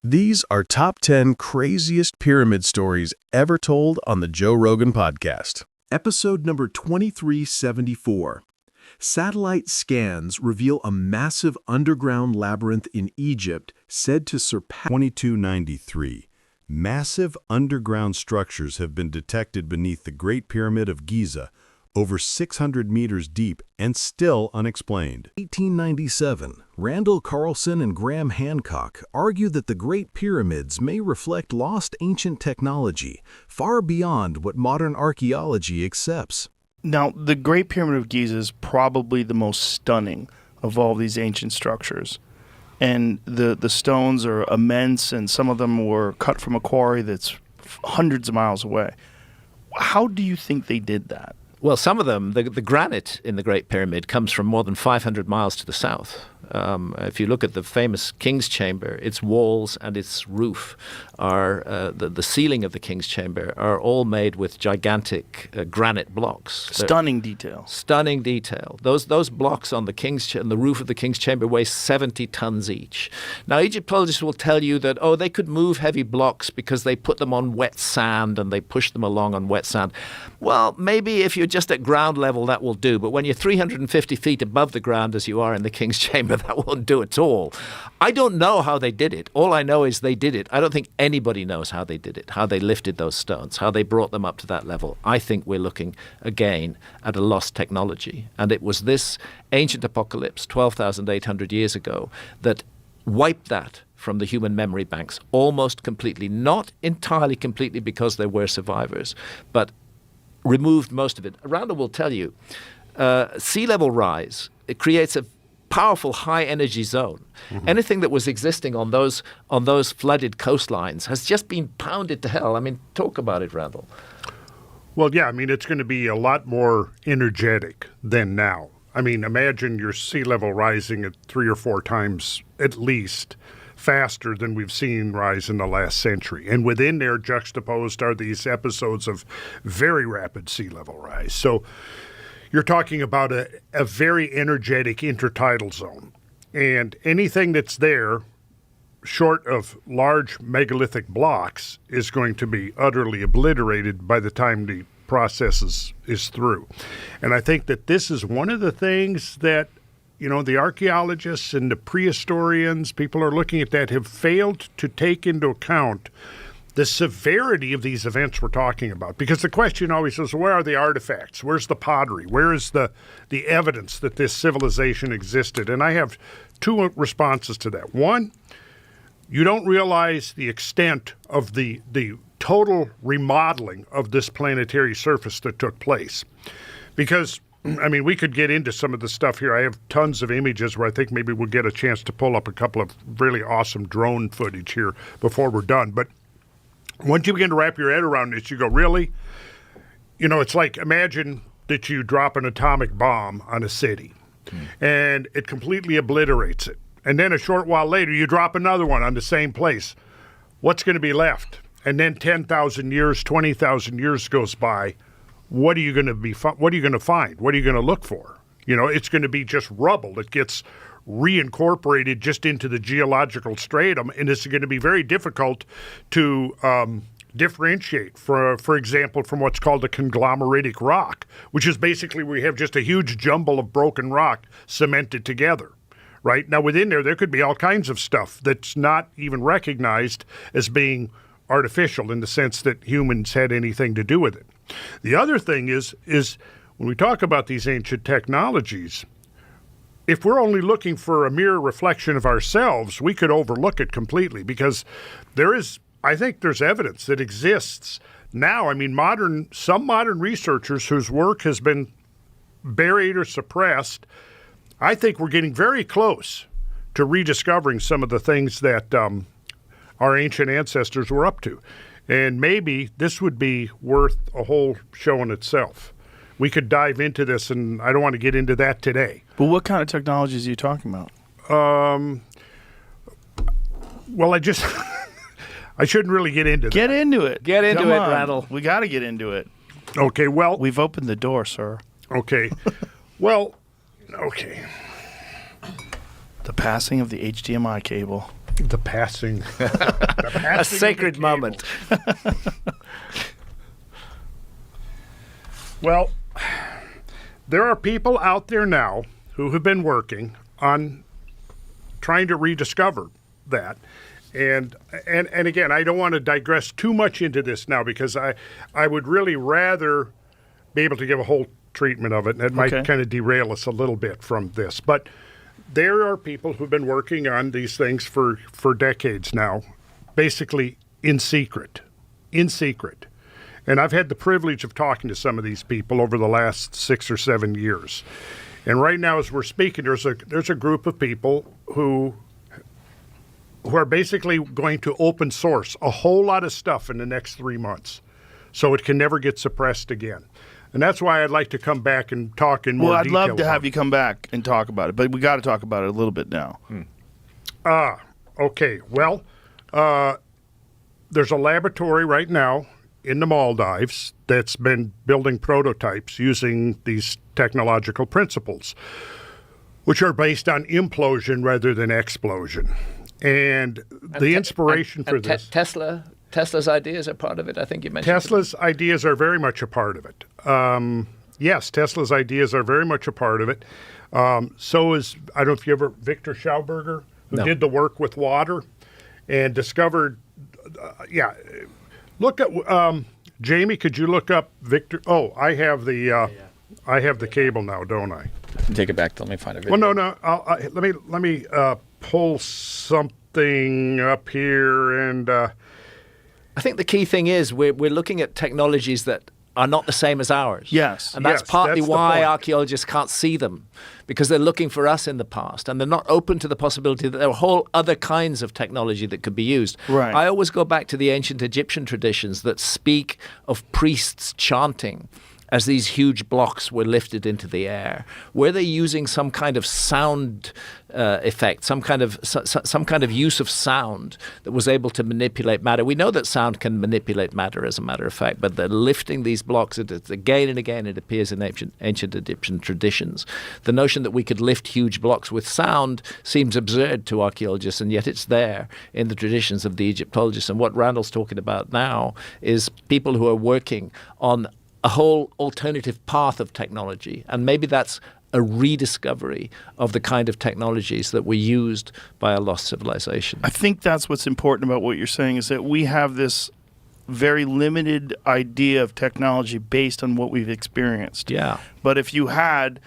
These are top 10 craziest pyramid stories ever told on the Joe Rogan Podcast. Episode number 2374. Satellite scans reveal a massive underground labyrinth in Egypt said to surpass 2293. Massive underground structures have been detected beneath the Great Pyramid of Giza, over 600 meters deep and still unexplained. 1897, Randall Carlson and Graham Hancock argued that the Great Pyramids may reflect lost ancient technology, far beyond what modern archaeology accepts. Now, the Great Pyramid of Giza is probably the most stunning of all these ancient structures. And the stones are immense, and some of them were cut from a quarry that's hundreds of miles away. How do you think they did that? Well, some of them, the granite in the Great Pyramid comes from more than 500 miles to the south. If you look at the famous King's Chamber, its walls and its roof are, the ceiling of the King's Chamber are all made with gigantic granite blocks. Stunning detail. Stunning detail. Those blocks on the roof of the King's Chamber weigh 70 tons each. Now, Egyptologists will tell you that, they could move heavy blocks because they put them on wet sand and they push them along on wet sand. Well, maybe if you're just at ground level, that will do. But when you're 350 feet above the ground, as you are in the King's Chamber, that won't do at all. I don't know how they did it. All I know is they did it. I don't think anybody knows how they did it, how they lifted those stones, how they brought them up to that level. I think we're looking again at a lost technology. And it was this ancient apocalypse 12,800 years ago that wiped that from the human memory banks almost completely, not entirely completely because there were survivors, but removed most of it. Randall will tell you, sea level rise, it creates a powerful high energy zone. Mm-hmm. Anything that was existing on those flooded coastlines has just been pounded to hell. I mean, talk about it, Randall. Well, yeah, I mean, it's going to be a lot more energetic than now. I mean, imagine your sea level rising at 3 or 4 times at least faster than we've seen rise in the last century. And within there juxtaposed are these episodes of very rapid sea level rise. So you're talking about a very energetic intertidal zone. And anything that's there, short of large megalithic blocks, is going to be utterly obliterated by the time the process is through. And I think that this is one of the things that, the archaeologists and the prehistorians, people are looking at that, have failed to take into account the severity of these events we're talking about. Because the question always is, where are the artifacts? Where's the pottery? Where is the evidence that this civilization existed? And I have 2 responses to that. One, you don't realize the extent of the total remodeling of this planetary surface that took place. Because, I mean, we could get into some of the stuff here. I have tons of images where I think maybe we'll get a chance to pull up a couple of really awesome drone footage here before we're done. But once you begin to wrap your head around this, you go, really? It's like, imagine that you drop an atomic bomb on a city and it completely obliterates it. And then a short while later, you drop another one on the same place. What's going to be left? And then 10,000 years, 20,000 years goes by. What are you going to find? What are you going to look for? It's going to be just rubble that gets reincorporated just into the geological stratum, and it's going to be very difficult to differentiate, for example, from what's called a conglomeratic rock, which is basically we have just a huge jumble of broken rock cemented together. Right? Now, within there could be all kinds of stuff that's not even recognized as being artificial in the sense that humans had anything to do with it. The other thing is when we talk about these ancient technologies, if we're only looking for a mere reflection of ourselves, we could overlook it completely because I think there's evidence that exists now. I mean, some modern researchers whose work has been buried or suppressed, I think we're getting very close to rediscovering some of the things that our ancient ancestors were up to. And maybe this would be worth a whole show in itself. We could dive into this, and I don't want to get into that today. But what kind of technologies are you talking about? Well, I shouldn't really get into that. Get into it. Get into Come it, on. Randall. We got to get into it. Okay, well. We've opened the door, sir. Okay. Well, okay. The passing of the HDMI cable. The passing. A sacred moment. Well, there are people out there now who have been working on trying to rediscover that. And again, I don't want to digress too much into this now because I would really rather be able to give a whole treatment of it, and it might kind of derail us a little bit from this. But there are people who've been working on these things for decades now, basically in secret. And I've had the privilege of talking to some of these people over the last 6 or 7 years. And right now, as we're speaking, there's a group of people who are basically going to open source a whole lot of stuff in the next 3 months, so it can never get suppressed again. And that's why I'd like to come back and talk in more detail. Well, I'd love to have you come back and talk about it, but we got to talk about it a little bit now. Okay. Well, there's a laboratory right now in the Maldives that's been building prototypes using these technological principles, which are based on implosion rather than explosion. And the inspiration for this... Tesla's ideas are part of it, I think you mentioned. Tesla's ideas are very much a part of it. Yes, Tesla's ideas are very much a part of it. So is, I don't know if you ever, Victor Schauberger, who did the work with water and discovered, look at, Jamie, could you look up Victor? Oh, I have the cable now, don't I? Take it back. Let me find a video. Well, no. Let me pull something up here and... I think the key thing is we're looking at technologies that are not the same as ours. Yes. And that's partly that's why archaeologists can't see them, because they're looking for us in the past, and they're not open to the possibility that there are whole other kinds of technology that could be used. Right. I always go back to the ancient Egyptian traditions that speak of priests chanting as these huge blocks were lifted into the air. Were they using some kind of sound effect, some kind of use of sound that was able to manipulate matter? We know that sound can manipulate matter, as a matter of fact, but they're lifting these blocks. Again and again, it appears in ancient Egyptian traditions. The notion that we could lift huge blocks with sound seems absurd to archaeologists, and yet it's there in the traditions of the Egyptologists. And what Randall's talking about now is people who are working on a whole alternative path of technology. And maybe that's a rediscovery of the kind of technologies that were used by a lost civilization. I think that's what's important about what you're saying, is that we have this very limited idea of technology based on what we've experienced. Yeah. But if you had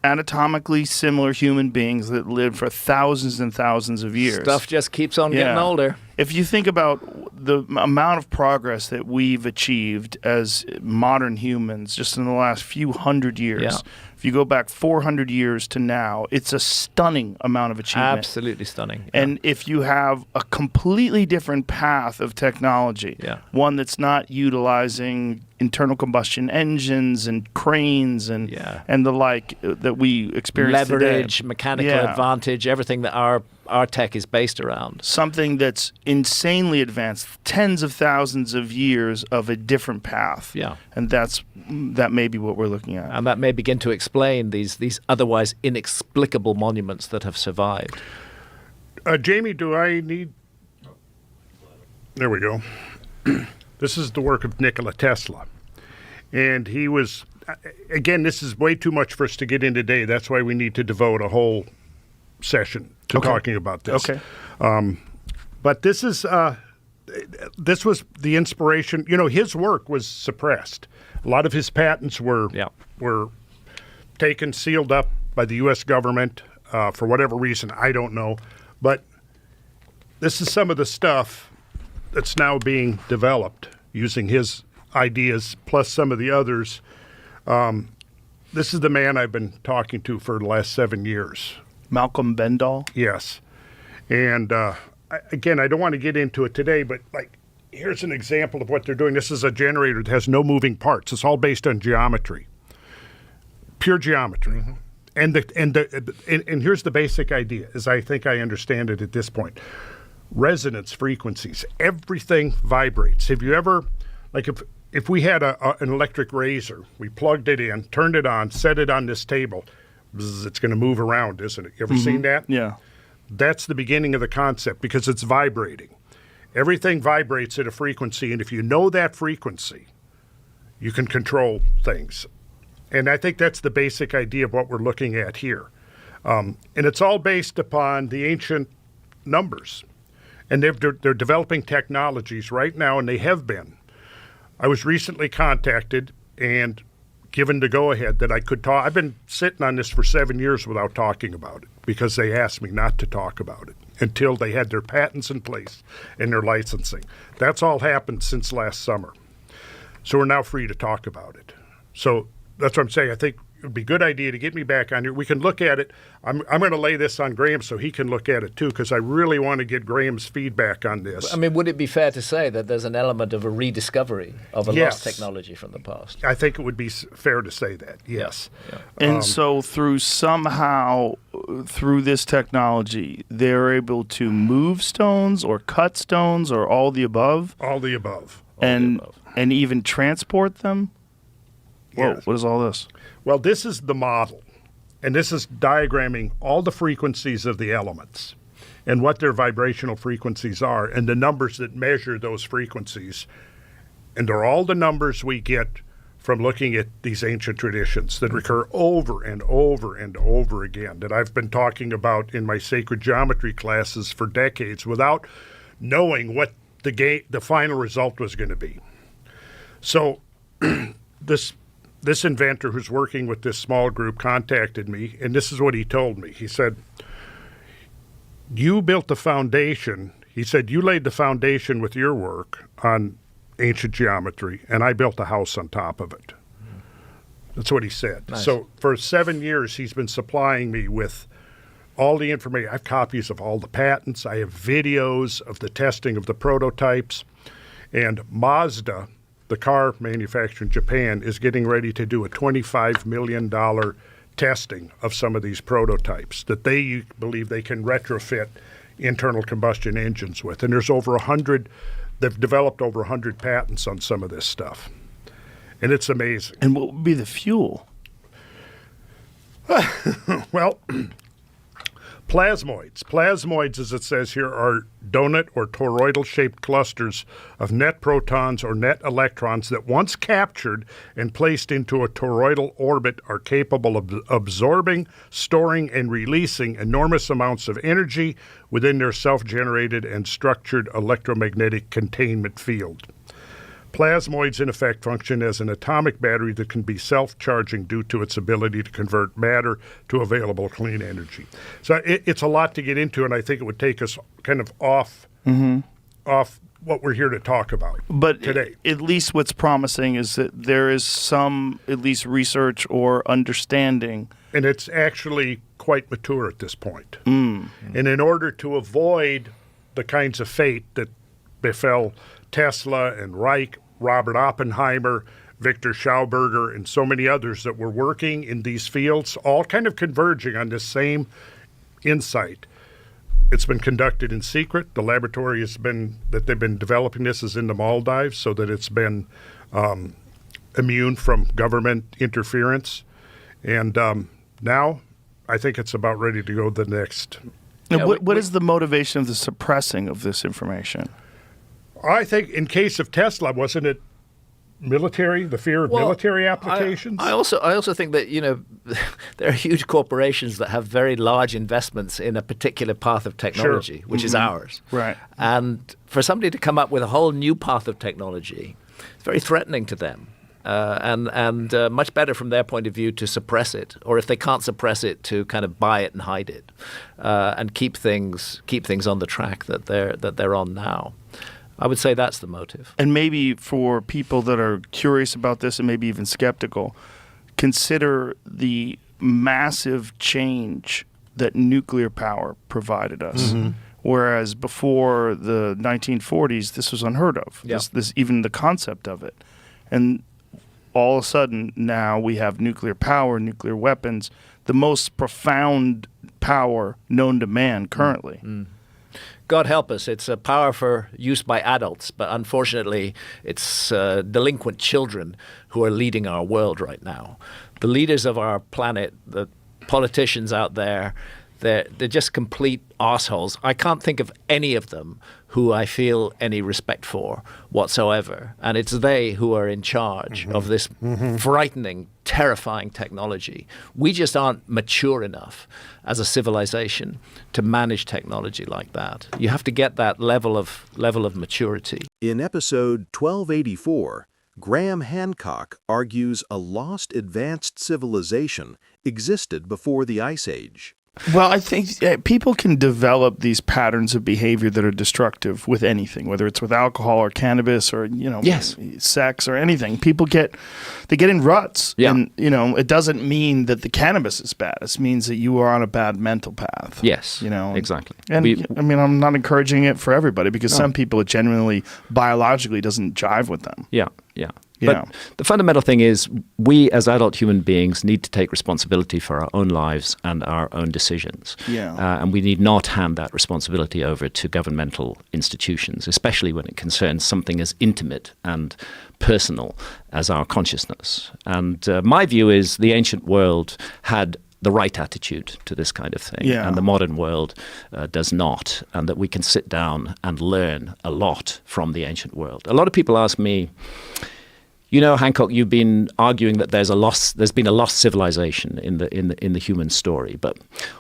anatomically similar human beings that lived for thousands and thousands of years. Stuff just keeps on getting older. If you think about the amount of progress that we've achieved as modern humans just in the last few hundred years, if you go back 400 years to now, it's a stunning amount of achievement. Absolutely stunning. And if you have a completely different path of technology, one that's not utilizing internal combustion engines and cranes and the like that we experience leverage, today. Mechanical advantage, everything that our tech is based around. Something that's insanely advanced, tens of thousands of years of a different path. Yeah. And that may be what we're looking at. And that may begin to explain these otherwise inexplicable monuments that have survived. Jamie, do I need... There we go. This is the work of Nikola Tesla. And he was... Again, this is way too much for us to get in today. That's why we need to devote a whole session to talking about this. Okay. But this was the inspiration. You know, his work was suppressed. A lot of his patents were taken, sealed up by the U.S. government for whatever reason. I don't know. But this is some of the stuff that's now being developed using his ideas plus some of the others. This is the man I've been talking to for the last 7 years. Malcolm Bendall? Yes. And again, I don't want to get into it today, but like, here's an example of what they're doing. This is a generator that has no moving parts. It's all based on geometry, pure geometry. Mm-hmm. And here's the basic idea, as I think I understand it at this point. Resonance frequencies. Everything vibrates. Have you ever, like if we had an electric razor, we plugged it in, turned it on, set it on this table, it's going to move around, isn't it? You ever seen that? Yeah. That's the beginning of the concept because it's vibrating. Everything vibrates at a frequency, and if you know that frequency, you can control things. And I think that's the basic idea of what we're looking at here. And it's all based upon the ancient numbers. And they're developing technologies right now, and they have been. I was recently contacted and given the go-ahead that I could talk. I've been sitting on this for 7 years without talking about it because they asked me not to talk about it until they had their patents in place and their licensing. That's all happened since last summer. So we're now free to talk about it. So that's what I'm saying. I think it would be a good idea to get me back on here. We can look at it. I'm going to lay this on Graham so he can look at it too, because I really want to get Graham's feedback on this. I mean, would it be fair to say that there's an element of a rediscovery of a lost technology from the past? I think it would be fair to say that, yes. Yeah. And so through this technology, they're able to move stones or cut stones or all the above? All the above. And even transport them? Whoa, Yes. what is all this? Well, this is the model, and this is diagramming all the frequencies of the elements and what their vibrational frequencies are and the numbers that measure those frequencies. And they're all the numbers we get from looking at these ancient traditions that recur over and over and over again, that I've been talking about in my sacred geometry classes for decades without knowing what the final result was going to be. So this inventor who's working with this small group contacted me, and this is what he told me. He said, you built the foundation. He said, you laid the foundation with your work on ancient geometry, and I built a house on top of it. That's what he said. Nice. So for 7 years, he's been supplying me with all the information. I have copies of all the patents. I have videos of the testing of the prototypes. And Mazda, the car manufacturer in Japan, is getting ready to do a $25 million testing of some of these prototypes that they believe they can retrofit internal combustion engines with. And there's over 100, they've developed over 100 patents on some of this stuff. And it's amazing. And what would be the fuel? Well, plasmoids. Plasmoids, as it says here, are donut or toroidal-shaped clusters of net protons or net electrons that once captured and placed into a toroidal orbit are capable of absorbing, storing, and releasing enormous amounts of energy within their self-generated and structured electromagnetic containment field. Plasmoids, in effect, function as an atomic battery that can be self-charging due to its ability to convert matter to available clean energy. So it's a lot to get into, and I think it would take us kind of off what we're here to talk about today. At least what's promising is that there is some, at least, research or understanding. And it's actually quite mature at this point. And in order to avoid the kinds of fate that befell Tesla and Reich, Robert Oppenheimer, Victor Schauberger, and so many others that were working in these fields, all kind of converging on this same insight. It's been conducted in secret. The laboratory that they've been developing this is in the Maldives, so that it's been immune from government interference. And now I think it's about ready to go the next. Now, what is the motivation of the suppressing of this information? I think in case of Tesla, wasn't it military, the fear of military applications? I also think that, there are huge corporations that have very large investments in a particular path of technology, which is ours. Right. And for somebody to come up with a whole new path of technology, it's very threatening to them. And much better from their point of view to suppress it, or if they can't suppress it, to kind of buy it and hide it, and keep things on the track that they're on now. I would say that's the motive. And maybe for people that are curious about this and maybe even skeptical, consider the massive change that nuclear power provided us. Whereas before the 1940s, this was unheard of. Yeah. This even the concept of it. And all of a sudden now we have nuclear power, nuclear weapons, the most profound power known to man currently. God help us, it's a power for use by adults, but unfortunately it's delinquent children who are leading our world right now. The leaders of our planet, the politicians out there, They're just complete arseholes. I can't think of any of them who I feel any respect for whatsoever. And it's they who are in charge of this frightening, terrifying technology. We just aren't mature enough as a civilization to manage technology like that. You have to get that level of maturity. In episode 1284, Graham Hancock argues a lost advanced civilization existed before the Ice Age. Well, I think people can develop these patterns of behavior that are destructive with anything, whether it's with alcohol or cannabis or, Yes. sex or anything. People get in ruts. Yeah. And, it doesn't mean that the cannabis is bad. It means that you are on a bad mental path. Yes, exactly. And I'm not encouraging it for everybody because some people it genuinely biologically doesn't jive with them. Yeah. But the fundamental thing is we as adult human beings need to take responsibility for our own lives and our own decisions. And we need not hand that responsibility over to governmental institutions, especially when it concerns something as intimate and personal as our consciousness. And my view is the ancient world had the right attitude to this kind of thing, and the modern world does not, and that we can sit down and learn a lot from the ancient world. A lot of people ask me, Hancock, you've been arguing that there's been a lost civilization in the human story, but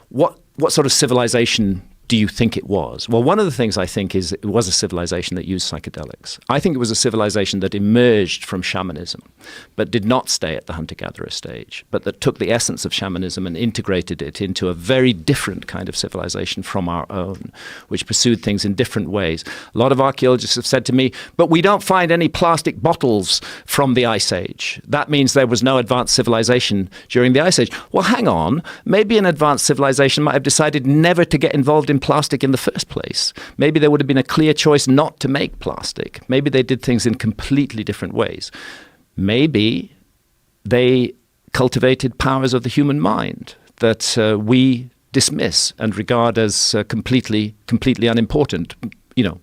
what sort of civilization do you think it was? Well, one of the things I think is it was a civilization that used psychedelics. I think it was a civilization that emerged from shamanism, but did not stay at the hunter-gatherer stage, but that took the essence of shamanism and integrated it into a very different kind of civilization from our own, which pursued things in different ways. A lot of archaeologists have said to me, but we don't find any plastic bottles from the Ice Age. That means there was no advanced civilization during the Ice Age. Well, hang on. Maybe an advanced civilization might have decided never to get involved in plastic in the first place. Maybe there would have been a clear choice not to make plastic. Maybe they did things in completely different ways. Maybe they cultivated powers of the human mind that we dismiss and regard as completely unimportant.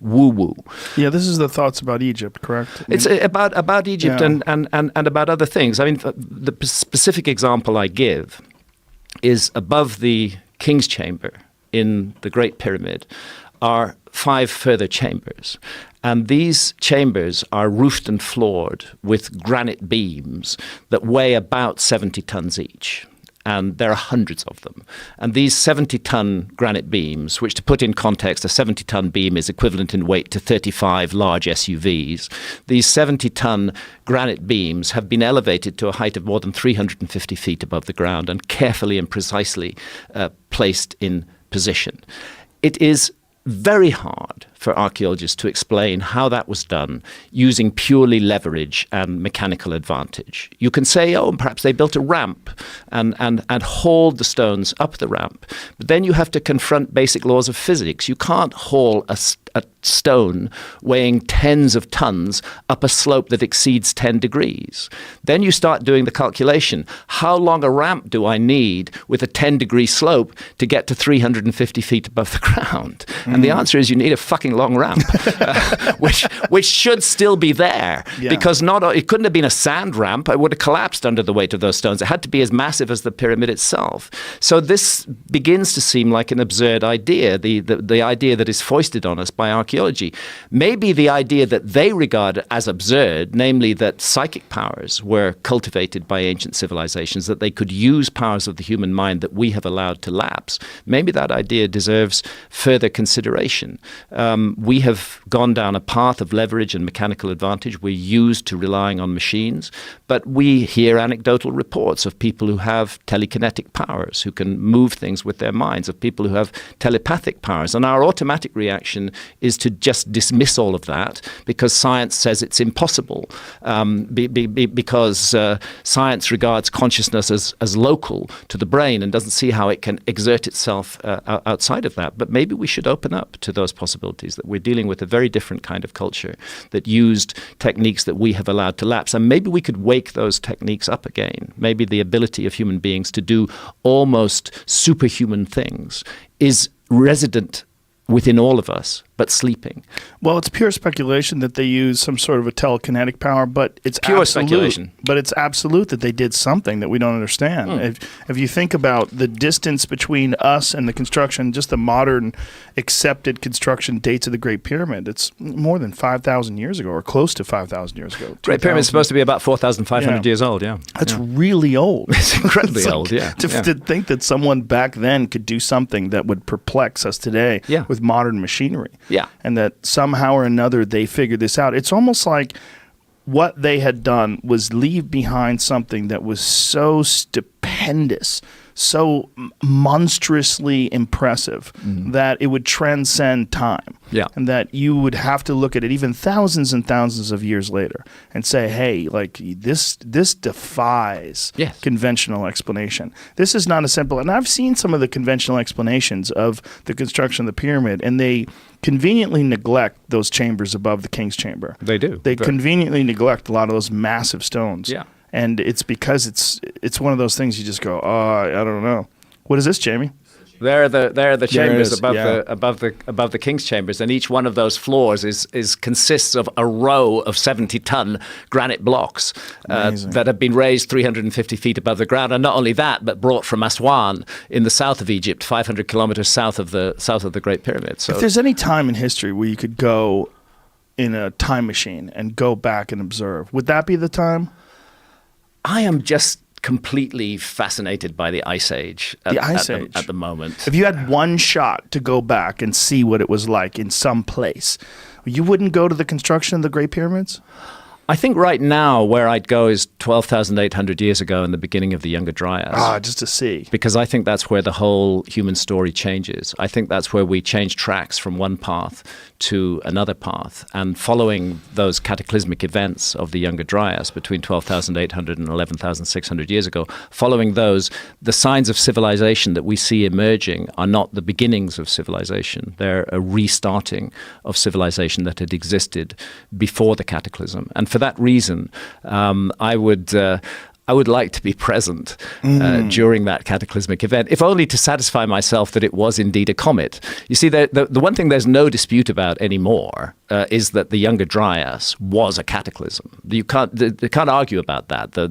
Woo-woo. Yeah, this is the thoughts about Egypt, correct? It's about Egypt and about other things. I mean, the specific example I give is above the King's Chamber in the Great Pyramid are 5 further chambers. And these chambers are roofed and floored with granite beams that weigh about 70 tons each. And there are hundreds of them. And these 70-ton granite beams, which to put in context, a 70-ton beam is equivalent in weight to 35 large SUVs. These 70-ton granite beams have been elevated to a height of more than 350 feet above the ground and carefully and precisely placed in position. It is very hard for archaeologists to explain how that was done using purely leverage and mechanical advantage. You can say, perhaps they built a ramp and hauled the stones up the ramp. But then you have to confront basic laws of physics. You can't haul a stone weighing tens of tons up a slope that exceeds 10 degrees. Then you start doing the calculation. How long a ramp do I need with a 10-degree slope to get to 350 feet above the ground? And the answer is you need a fucking long ramp, which should still be there, because it couldn't have been a sand ramp. It would have collapsed under the weight of those stones. It had to be as massive as the pyramid itself. So this begins to seem like an absurd idea, the idea that is foisted on us by archaeology. Maybe the idea that they regard as absurd, namely that psychic powers were cultivated by ancient civilizations, that they could use powers of the human mind that we have allowed to lapse, maybe that idea deserves further consideration. We have gone down a path of leverage and mechanical advantage. We're used to relying on machines, but we hear anecdotal reports of people who have telekinetic powers, who can move things with their minds, of people who have telepathic powers. And our automatic reaction is to just dismiss all of that because science says it's impossible, because science regards consciousness as local to the brain and doesn't see how it can exert itself outside of that. But maybe we should open up to those possibilities, that we're dealing with a very different kind of culture that used techniques that we have allowed to lapse. And maybe we could wake those techniques up again. Maybe the ability of human beings to do almost superhuman things is resident within all of us, but sleeping. Well, it's pure speculation that they use some sort of a telekinetic power, but it's Pure absolute, speculation. But it's absolute that they did something that we don't understand. If you think about the distance between us and the construction, just the modern accepted construction dates of the Great Pyramid, it's more than 5,000 years ago, or close to 5,000 years ago. Great Pyramid is supposed to be about 4,500 years old, yeah. That's really old. It's incredibly old, yeah. To think that someone back then could do something that would perplex us today with modern machinery. Yeah. And that somehow or another they figured this out. It's almost like what they had done was leave behind something that was so stupendous, so monstrously impressive that it would transcend time. Yeah. And that you would have to look at it even thousands and thousands of years later and say, hey, like this defies conventional explanation. This is not a simple, and I've seen some of the conventional explanations of the construction of the pyramid, and they conveniently neglect those chambers above the king's chamber. They do. They conveniently neglect a lot of those massive stones. Yeah. And it's because it's one of those things you just go, oh, I don't know. What is this, Jamie? There are the chambers is, above the king's chambers, and each one of those floors consists of a row of 70-ton granite blocks that have been raised 350 feet above the ground, and not only that, but brought from Aswan in the south of Egypt, 500 kilometers south of the Great Pyramid. So, if there's any time in history where you could go in a time machine and go back and observe, would that be the time? I am just completely fascinated by the Ice Age at the moment. If you had one shot to go back and see what it was like in some place, you wouldn't go to the construction of the Great Pyramids? I think right now where I'd go is 12,800 years ago in the beginning of the Younger Dryas. Just to see. Because I think that's where the whole human story changes. I think that's where we change tracks from one path to another path. And following those cataclysmic events of the Younger Dryas between 12,800 and 11,600 years ago, following those, the signs of civilization that we see emerging are not the beginnings of civilization. They're a restarting of civilization that had existed before the cataclysm. And for that reason, I would like to be present during that cataclysmic event, if only to satisfy myself that it was indeed a comet. You see, the one thing there's no dispute about anymore is that the Younger Dryas was a cataclysm. You can't argue about that. The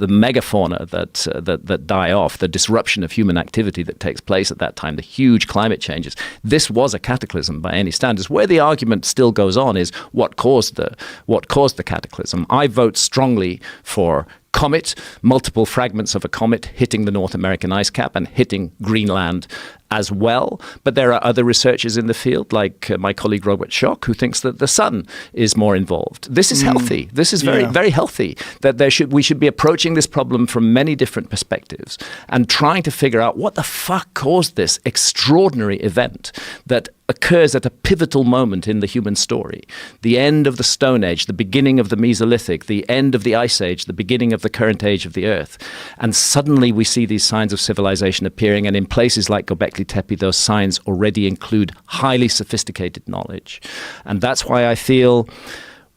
megafauna that die off, the disruption of human activity that takes place at that time, the huge climate changes. This was a cataclysm by any standards. Where the argument still goes on is what caused the cataclysm. I vote strongly for comet, multiple fragments of a comet hitting the North American ice cap and hitting Greenland as well. But there are other researchers in the field, like my colleague Robert Schoch, who thinks that the sun is more involved. This is healthy. This is very, very healthy, that we should be approaching this problem from many different perspectives and trying to figure out what the fuck caused this extraordinary event that occurs at a pivotal moment in the human story. The end of the Stone Age, the beginning of the Mesolithic, the end of the Ice Age, the beginning of the current age of the Earth. And suddenly we see these signs of civilization appearing, and in places like Göbekli Tepe, those signs already include highly sophisticated knowledge. And that's why I feel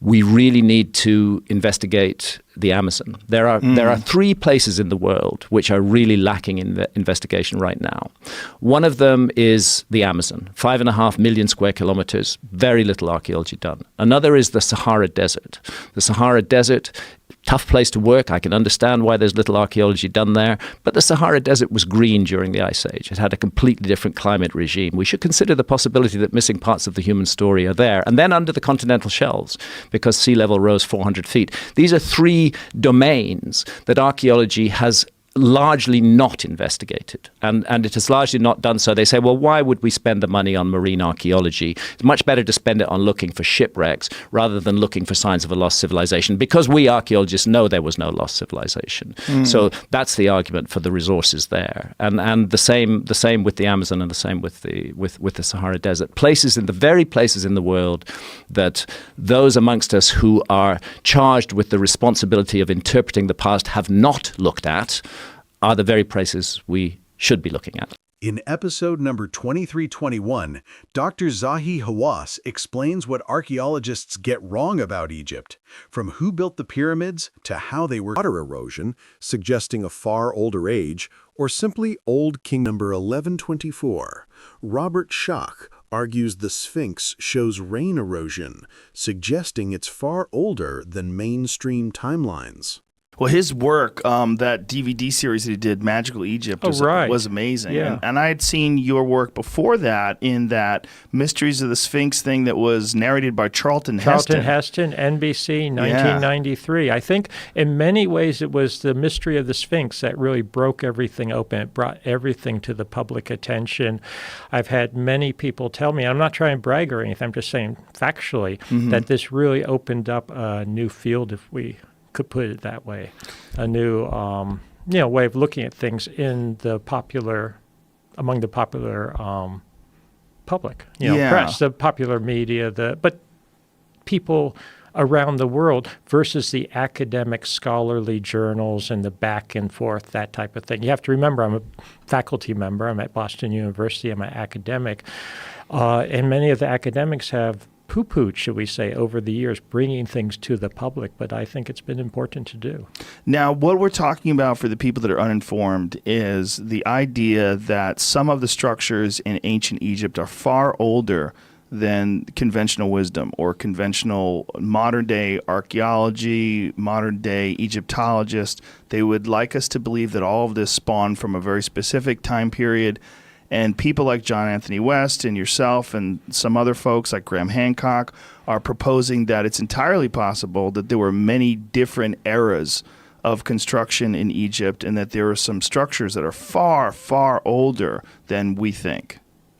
we really need to investigate the Amazon. There are three places in the world which are really lacking in the investigation right now. One of them is the Amazon, 5.5 million square kilometers, very little archaeology done. Another is the Sahara Desert. The Sahara Desert, tough place to work. I can understand why there's little archaeology done there, but the Sahara Desert was green during the Ice Age. It had a completely different climate regime. We should consider the possibility that missing parts of the human story are there. And then under the continental shelves, because sea level rose 400 feet. These are three domains that archaeology has largely not investigated, and it has largely not done so. They say, well, why would we spend the money on marine archaeology? It's much better to spend it on looking for shipwrecks rather than looking for signs of a lost civilization, because we archaeologists know there was no lost civilization. So that's the argument for the resources there, and the same with the Amazon, and the same with the Sahara Desert. Very places in the world that those amongst us who are charged with the responsibility of interpreting the past have not looked at are the very places we should be looking at. In episode number 2321, Dr. Zahi Hawass explains what archaeologists get wrong about Egypt, from who built the pyramids to how they were water erosion, suggesting a far older age, or simply Old King. Number 1124, Robert Schoch, argues the Sphinx shows rain erosion, suggesting it's far older than mainstream timelines. Well, his work, that DVD series that he did, Magical Egypt, was amazing. Yeah. And I had seen your work before that in that Mysteries of the Sphinx thing that was narrated by Charlton Heston. NBC, 1993. I think in many ways it was the Mystery of the Sphinx that really broke everything open. It brought everything to the public attention. I've had many people tell me, I'm not trying to brag or anything, I'm just saying factually, that this really opened up a new field, if we could put it that way, a new way of looking at things in the among the popular public, press, the popular media, but people around the world versus the academic scholarly journals and the back and forth, that type of thing. You have to remember, I'm a faculty member. I'm at Boston University. I'm an academic. And many of the academics have poo-pooed, should we say, over the years, bringing things to the public, but I think it's been important to do. Now, what we're talking about for the people that are uninformed is the idea that some of the structures in ancient Egypt are far older than conventional wisdom or conventional modern-day archaeology, modern-day Egyptologists. They would like us to believe that all of this spawned from a very specific time period. And people like John Anthony West and yourself and some other folks like Graham Hancock are proposing that it's entirely possible that there were many different eras of construction in Egypt and that there are some structures that are far, far older than we think.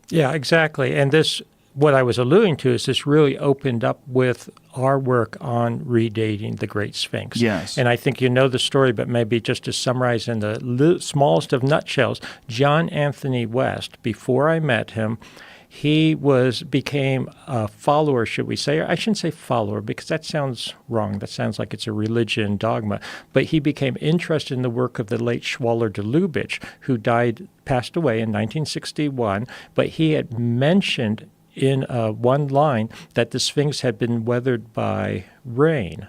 Yeah, exactly. And this, what I was alluding to, is this really opened up with our work on redating the Great Sphinx. Yes. And I think you know the story, but maybe just to summarize in the smallest of nutshells, John Anthony West, before I met him, he became a follower, should we say? Or I shouldn't say follower because that sounds wrong. That sounds like it's a religion dogma. But he became interested in the work of the late Schwaller de Lubitsch, who passed away in 1961. But he had mentioned in one line that the Sphinx had been weathered by rain.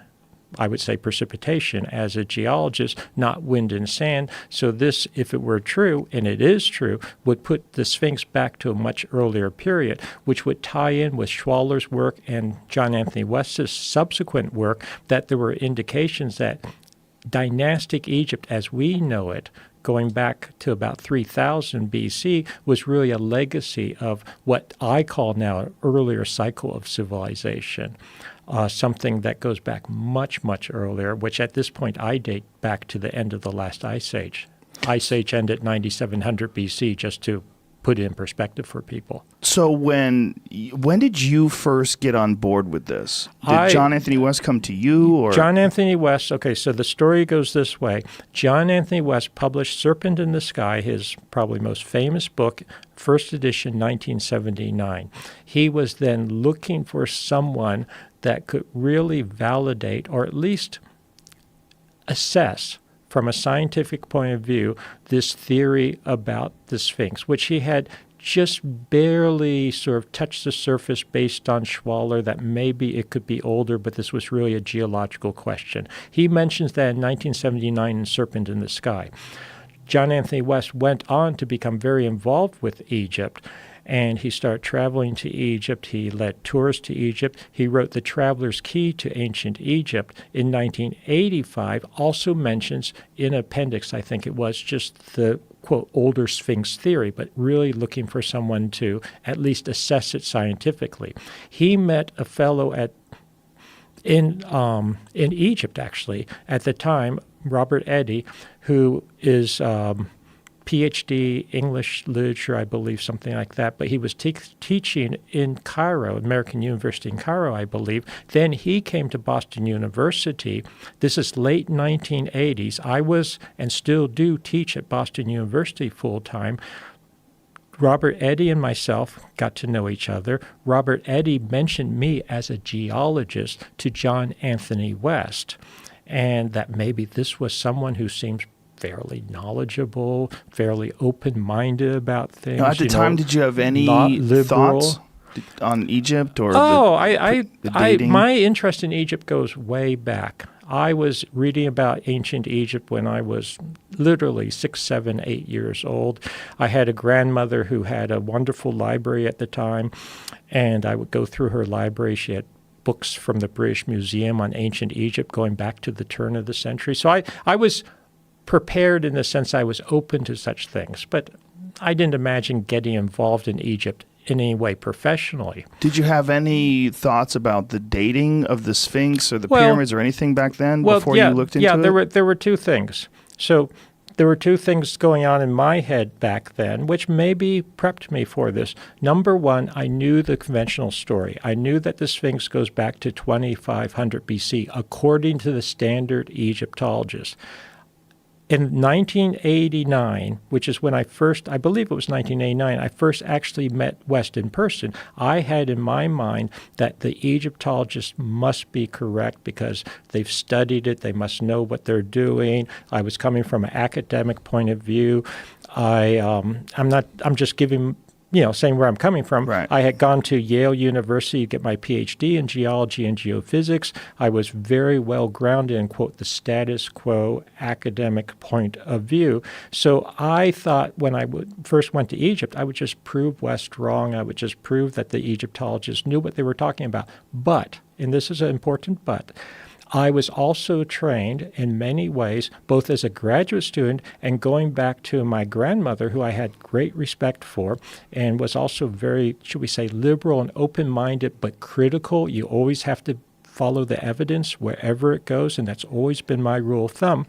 I would say precipitation as a geologist, not wind and sand. So this, if it were true, and it is true, would put the Sphinx back to a much earlier period, which would tie in with Schwaller's work and John Anthony West's subsequent work, that there were indications that dynastic Egypt as we know it, going back to about 3000 BC, was really a legacy of what I call now an earlier cycle of civilization, something that goes back much, much earlier, which at this point I date back to the end of the last ice age. Ice age ended 9700 BC, just to put it in perspective for people. So when did you first get on board with this? Did John Anthony West come to you? Or? John Anthony West, okay, so the story goes this way. John Anthony West published Serpent in the Sky, his probably most famous book, first edition, 1979. He was then looking for someone that could really validate or at least assess from a scientific point of view, this theory about the Sphinx, which he had just barely sort of touched the surface based on Schwaller, that maybe it could be older, but this was really a geological question. He mentions that in 1979 in Serpent in the Sky. John Anthony West went on to become very involved with Egypt, and he started traveling to Egypt. He led tours to Egypt. He wrote The Traveler's Key to Ancient Egypt in 1985, also mentions in appendix, I think it was, just the, quote, older Sphinx theory, but really looking for someone to at least assess it scientifically. He met a fellow in Egypt, actually, at the time, Robert Eddy, who is PhD English literature, I believe, something like that. But he was teaching in Cairo, American University in Cairo, I believe. Then he came to Boston University. This is late 1980s. I was and still do teach at Boston University full time. Robert Eddy and myself got to know each other. Robert Eddy mentioned me as a geologist to John Anthony West, and that maybe this was someone who seems fairly knowledgeable, fairly open-minded about things. Now, at the time, did you have any thoughts? on Egypt or the dating? My interest in Egypt goes way back. I was reading about ancient Egypt when I was literally 6, 7, 8 years old. I had a grandmother who had a wonderful library at the time, and I would go through her library. She had books from the British Museum on ancient Egypt going back to the turn of the century. So I was prepared in the sense I was open to such things, but I didn't imagine getting involved in Egypt in any way professionally. Did you have any thoughts about the dating of the Sphinx or the pyramids or anything back then before you looked into it? Yeah, there were two things. So there were two things going on in my head back then, which maybe prepped me for this. Number one, I knew the conventional story. I knew that the Sphinx goes back to 2500 BC, according to the standard Egyptologists. In 1989, which is when I believe it was 1989, I first actually met West in person. I had in my mind that the Egyptologists must be correct because they've studied it. They must know what they're doing. I was coming from an academic point of view. I'm just giving, saying where I'm coming from. Right. I had gone to Yale University to get my PhD in geology and geophysics. I was very well grounded in, quote, the status quo academic point of view. So I thought when I first went to Egypt, I would just prove West wrong. I would just prove that the Egyptologists knew what they were talking about. But, and this is an important but, I was also trained in many ways, both as a graduate student and going back to my grandmother, who I had great respect for, and was also very, should we say, liberal and open-minded, but critical. You always have to follow the evidence wherever it goes, and that's always been my rule of thumb,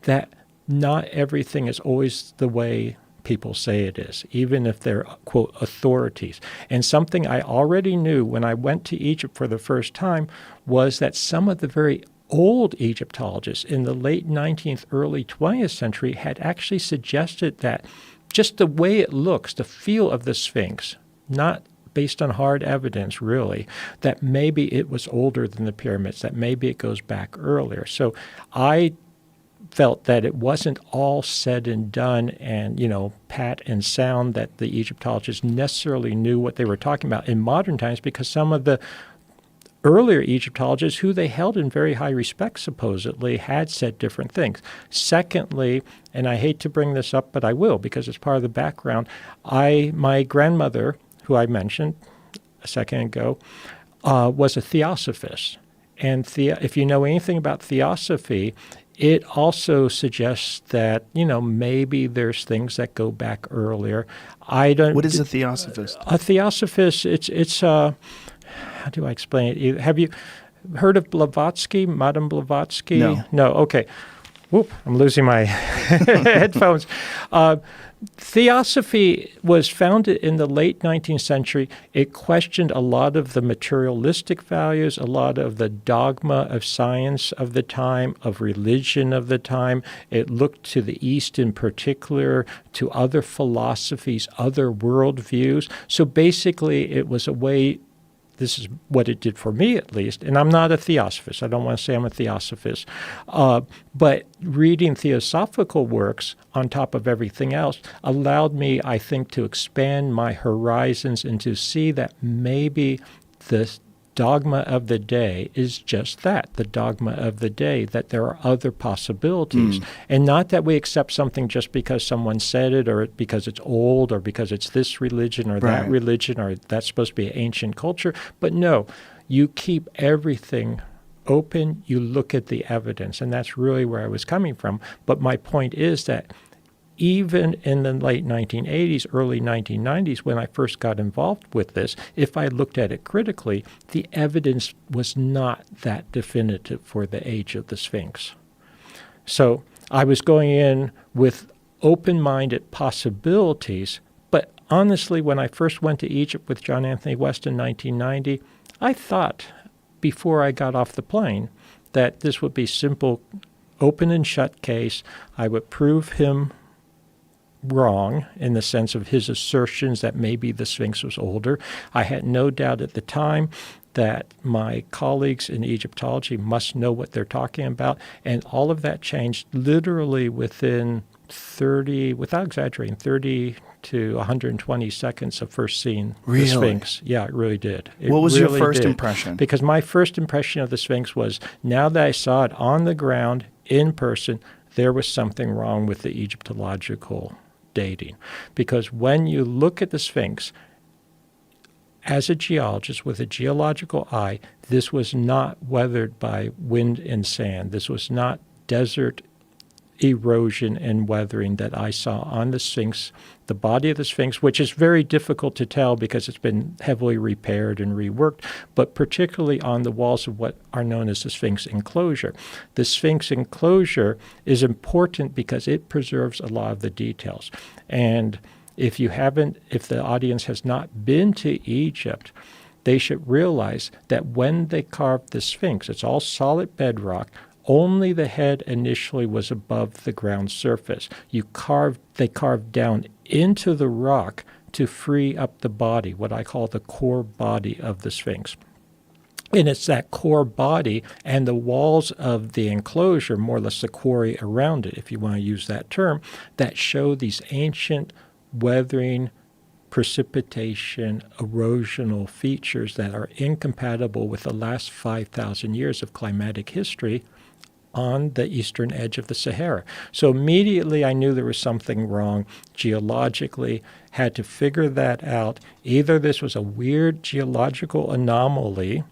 that not everything is always the way people say it is, even if they're, quote, authorities. And something I already knew when I went to Egypt for the first time was that some of the very old Egyptologists in the late 19th, early 20th century had actually suggested that just the way it looks, the feel of the Sphinx, not based on hard evidence really, that maybe it was older than the pyramids, that maybe it goes back earlier. So I felt that it wasn't all said and done and, pat and sound that the Egyptologists necessarily knew what they were talking about in modern times, because some of the earlier Egyptologists, who they held in very high respect supposedly, had said different things. Secondly, and I hate to bring this up, but I will because it's part of the background, my grandmother, who I mentioned a second ago, was a theosophist. And if you know anything about theosophy, it also suggests that, maybe there's things that go back earlier. What is a theosophist? A theosophist, it's how do I explain it? Have you heard of Blavatsky, Madame Blavatsky? No, okay. Whoop, I'm losing my headphones. Theosophy was founded in the late 19th century. It questioned a lot of the materialistic values, a lot of the dogma of science of the time, of religion of the time. It looked to the East in particular, to other philosophies, other worldviews. So basically, it was a way. This is what it did for me, at least. And I'm not a theosophist. I don't want to say I'm a theosophist. But reading theosophical works on top of everything else allowed me, I think, to expand my horizons and to see that maybe the dogma of the day is just that, the dogma of the day, that there are other possibilities. And not that we accept something just because someone said it or because it's old or because it's this religion or that religion or that's supposed to be an ancient culture. But no, you keep everything open, you look at the evidence, and that's really where I was coming from. But my point is that even in the late 1980s, early 1990s, when I first got involved with this, if I looked at it critically, the evidence was not that definitive for the age of the Sphinx. So I was going in with open-minded possibilities, but honestly, when I first went to Egypt with John Anthony West in 1990, I thought, before I got off the plane, that this would be simple, open and shut case. I would prove him wrong in the sense of his assertions that maybe the Sphinx was older. I had no doubt at the time that my colleagues in Egyptology must know what they're talking about, and all of that changed literally within 30, without exaggerating, 30 to 120 seconds of first seeing Really? the Sphinx. Yeah, it really did. What was your first impression? Because my first impression of the Sphinx was, now that I saw it on the ground, in person, there was something wrong with the Egyptological dating. Because when you look at the Sphinx, as a geologist with a geological eye, this was not weathered by wind and sand. This was not desert erosion and weathering that I saw on the Sphinx, the body of the Sphinx, which is very difficult to tell because it's been heavily repaired and reworked, but particularly on the walls of what are known as the Sphinx enclosure. The Sphinx enclosure is important because it preserves a lot of the details. And if the audience has not been to Egypt, they should realize that when they carved the Sphinx, it's all solid bedrock. Only the head initially was above the ground surface. They carved down into the rock to free up the body, what I call the core body of the Sphinx. And it's that core body and the walls of the enclosure, more or less the quarry around it, if you want to use that term, that show these ancient weathering, precipitation, erosional features that are incompatible with the last 5,000 years of climatic history on the eastern edge of the Sahara. So immediately I knew there was something wrong geologically, had to figure that out. Either this was a weird geological anomaly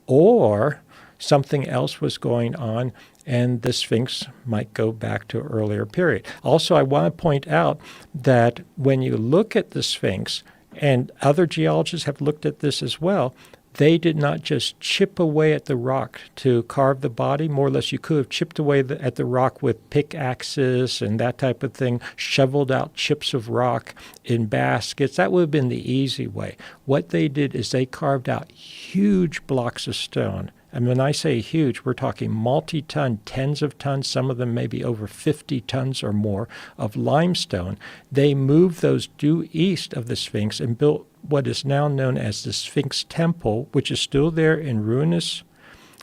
or something else was going on and the Sphinx might go back to an earlier period. Also, I want to point out that when you look at the Sphinx, and other geologists have looked at this as well, they did not just chip away at the rock to carve the body. More or less, you could have chipped away at the rock with pickaxes and that type of thing, shoveled out chips of rock in baskets. That would have been the easy way. What they did is they carved out huge blocks of stone. And when I say huge, we're talking multi-ton, tens of tons, some of them maybe over 50 tons or more of limestone. They moved those due east of the Sphinx and built what is now known as the Sphinx Temple, which is still there in ruinous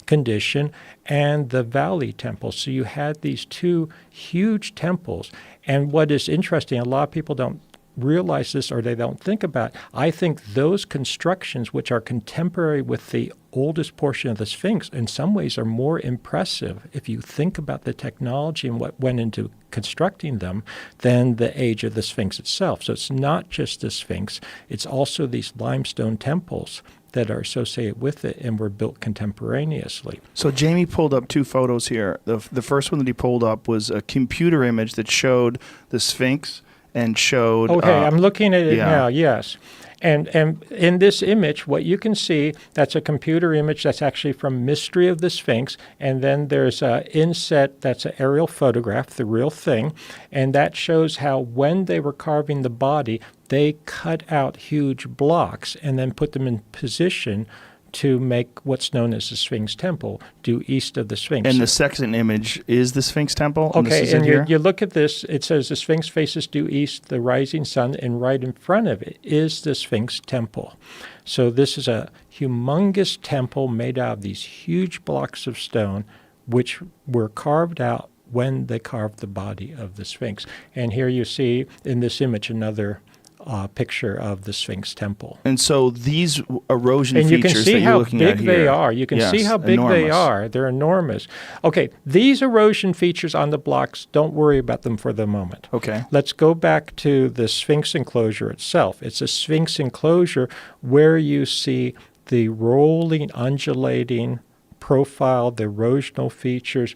condition, and the Valley Temple. So you had these two huge temples. And what is interesting, a lot of people don't realize this or they don't think about it. I think those constructions, which are contemporary with the oldest portion of the Sphinx, in some ways are more impressive if you think about the technology and what went into constructing them than the age of the Sphinx itself. So it's not just the Sphinx, it's also these limestone temples that are associated with it and were built contemporaneously. So Jamie pulled up two photos here. The first one that he pulled up was a computer image that showed the Sphinx and showed... Okay, I'm looking at it now, yes. And in this image, what you can see, that's a computer image that's actually from Mystery of the Sphinx, and then there's an inset that's an aerial photograph, the real thing, and that shows how when they were carving the body, they cut out huge blocks and then put them in position to make what's known as the Sphinx Temple, due east of the Sphinx. And the second image is the Sphinx Temple? Okay, and you look at this, it says the Sphinx faces due east, the rising sun, and right in front of it is the Sphinx Temple. So this is a humongous temple made out of these huge blocks of stone, which were carved out when they carved the body of the Sphinx. And here you see in this image another picture of the Sphinx Temple. And so these erosion and features that you're looking at here. And you can see how big they are. You can see how big they are. They're enormous. Okay, these erosion features on the blocks, don't worry about them for the moment. Okay. Let's go back to the Sphinx enclosure itself. It's a Sphinx enclosure where you see the rolling, undulating profile, the erosional features.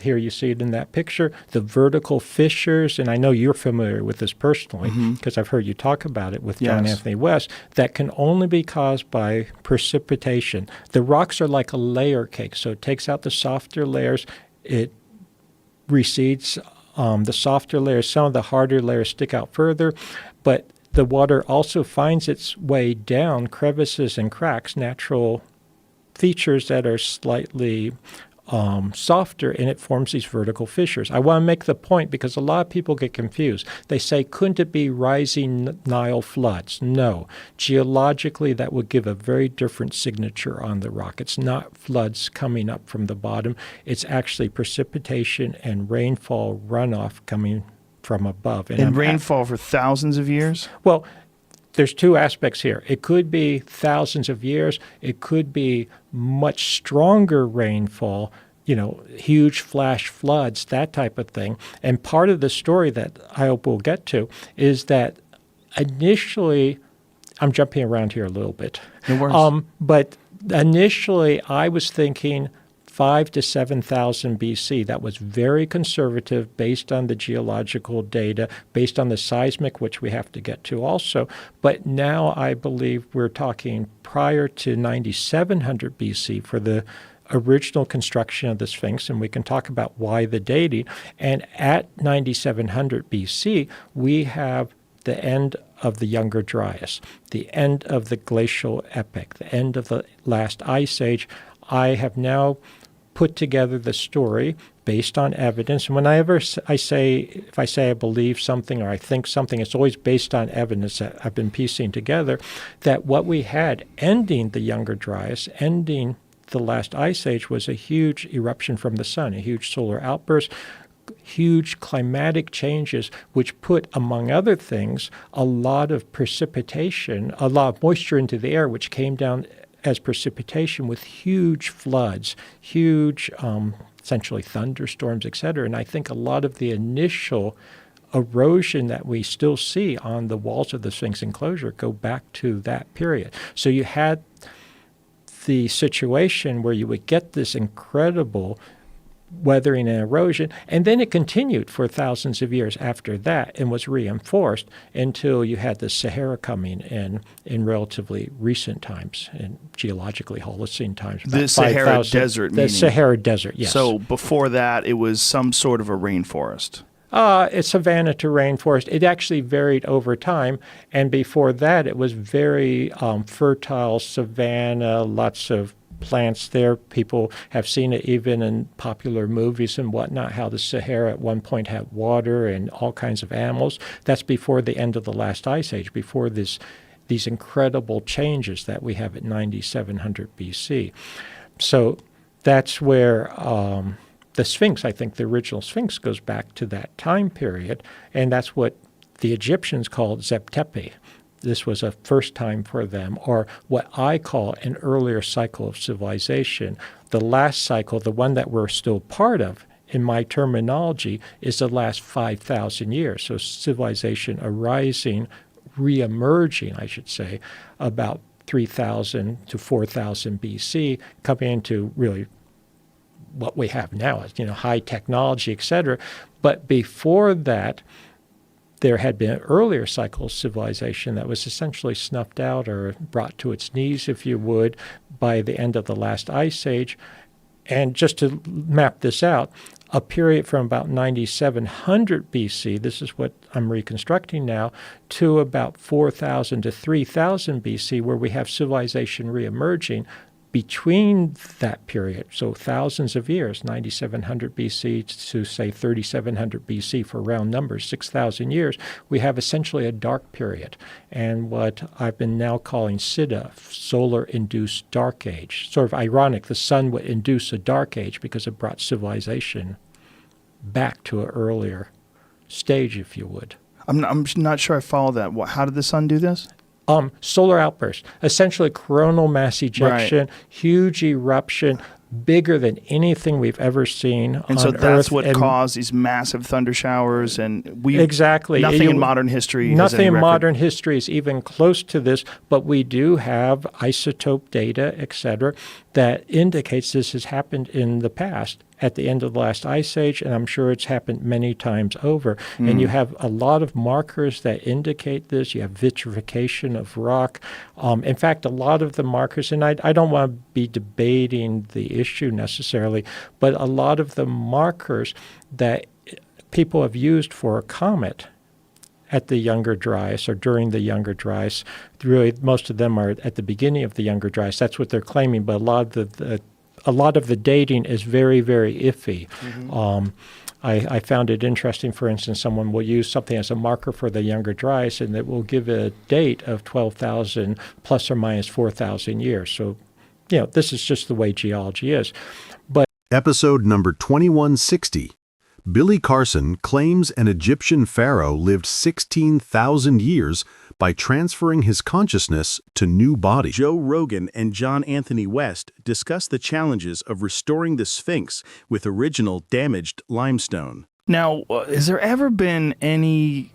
Here you see it in that picture, the vertical fissures, and I know you're familiar with this personally because I've heard you talk about it with John Anthony West, that can only be caused by precipitation. The rocks are like a layer cake, so it takes out the softer layers, it recedes the softer layers, some of the harder layers stick out further, but the water also finds its way down crevices and cracks, natural features that are slightly softer, and it forms these vertical fissures. I want to make the point because a lot of people get confused. They say, couldn't it be rising Nile floods? No. Geologically, that would give a very different signature on the rock. It's not floods coming up from the bottom. It's actually precipitation and rainfall runoff coming from above. And rainfall for thousands of years? Well, there's two aspects here. It could be thousands of years. It could be much stronger rainfall, huge flash floods, that type of thing. And part of the story that I hope we'll get to is that initially, I'm jumping around here a little bit. No worries. But initially, I was thinking 5,000 to 7,000 BC. That was very conservative based on the geological data, based on the seismic, which we have to get to also. But now I believe we're talking prior to 9,700 BC for the original construction of the Sphinx, and we can talk about why the dating. And at 9,700 BC, we have the end of the Younger Dryas, the end of the glacial epoch, the end of the last ice age. I have now put together the story based on evidence. And whenever I say I believe something or I think something, it's always based on evidence that I've been piecing together, that what we had ending the Younger Dryas, ending the last ice age, was a huge eruption from the sun, a huge solar outburst, huge climatic changes, which put, among other things, a lot of precipitation, a lot of moisture into the air, which came down as precipitation with huge floods, huge, essentially thunderstorms, et cetera. And I think a lot of the initial erosion that we still see on the walls of the Sphinx enclosure go back to that period. So you had the situation where you would get this incredible weathering and erosion, and then it continued for thousands of years after that and was reinforced until you had the Sahara coming in relatively recent times, in geologically Holocene times. The Sahara Desert, the Sahara Desert, yes. So before that, it was some sort of a rainforest. It's savanna to rainforest. It actually varied over time, and before that, it was very fertile savanna, lots of plants there. People have seen it even in popular movies and whatnot, how the Sahara at one point had water and all kinds of animals. That's before the end of the last ice age, before these incredible changes that we have at 9,700 BC. So that's where the Sphinx, I think the original Sphinx, goes back to that time period, and that's what the Egyptians called Zeptepi. This was a first time for them, or what I call an earlier cycle of civilization. The last cycle, the one that we're still part of, in my terminology, is the last 5,000 years. So civilization arising, re-emerging, I should say, about 3,000 to 4,000 BC, coming into really what we have now, high technology, et cetera. But before that, there had been an earlier cycle of civilization that was essentially snuffed out or brought to its knees, if you would, by the end of the last ice age. And just to map this out, a period from about 9,700 BC, this is what I'm reconstructing now, to about 4,000 to 3,000 BC, where we have civilization reemerging. Between that period, so thousands of years, 9,700 BC to, say, 3,700 BC for round numbers, 6,000 years, we have essentially a dark period, and what I've been now calling Siddha, solar-induced dark age. Sort of ironic, the sun would induce a dark age because it brought civilization back to an earlier stage, if you would. I'm not sure I follow that. How did the sun do this? Solar outburst, essentially coronal mass ejection, right. Huge eruption, bigger than anything we've ever seen on Earth. And so that's what caused these massive thunder showers, and exactly. Nothing in modern history Nothing in modern history is even close to this, but we do have isotope data, et cetera, that indicates this has happened in the past at the end of the last ice age, and I'm sure it's happened many times over. And you have a lot of markers that indicate this. You have vitrification of rock. In fact, a lot of the markers, and I don't want to be debating the issue necessarily, but a lot of the markers that people have used for a comet at the Younger Dryas or during the Younger Dryas, really most of them are at the beginning of the Younger Dryas. That's what they're claiming, but a lot of the dating is very, very iffy. I found it interesting, for instance, someone will use something as a marker for the Younger Dryas, and it will give a date of 12,000 plus or minus 4,000 years. So, this is just the way geology is. But Episode number 2160, Billy Carson claims an Egyptian pharaoh lived 16,000 years by transferring his consciousness to new bodies. Joe Rogan and John Anthony West discuss the challenges of restoring the Sphinx with original damaged limestone. Now, has there ever been any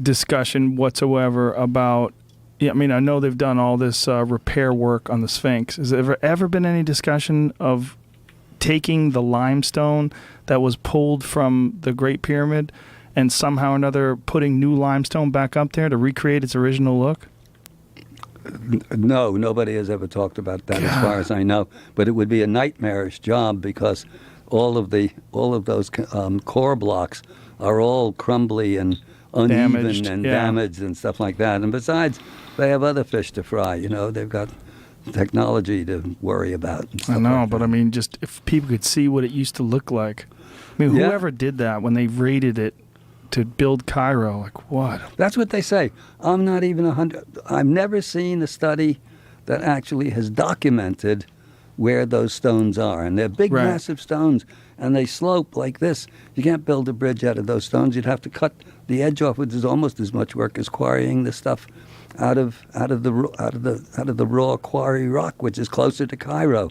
discussion whatsoever about, I mean, I know they've done all this repair work on the Sphinx. Has there ever been any discussion of taking the limestone that was pulled from the Great Pyramid and somehow or another putting new limestone back up there to recreate its original look? No, nobody has ever talked about that as far as I know. But it would be a nightmarish job because all of those core blocks are all crumbly and uneven damaged and stuff like that. And besides, they have other fish to fry. You know, they've got technology to worry about. I know, but I mean, just if people could see what it used to look like. I mean, whoever did that when they raided it to build Cairo, like what? That's what they say. I'm not even 100. I've never seen a study that actually has documented where those stones are. And they're big, massive stones, and they slope like this. You can't build a bridge out of those stones. You'd have to cut the edge off, which is almost as much work as quarrying the stuff out of the raw quarry rock, which is closer to Cairo.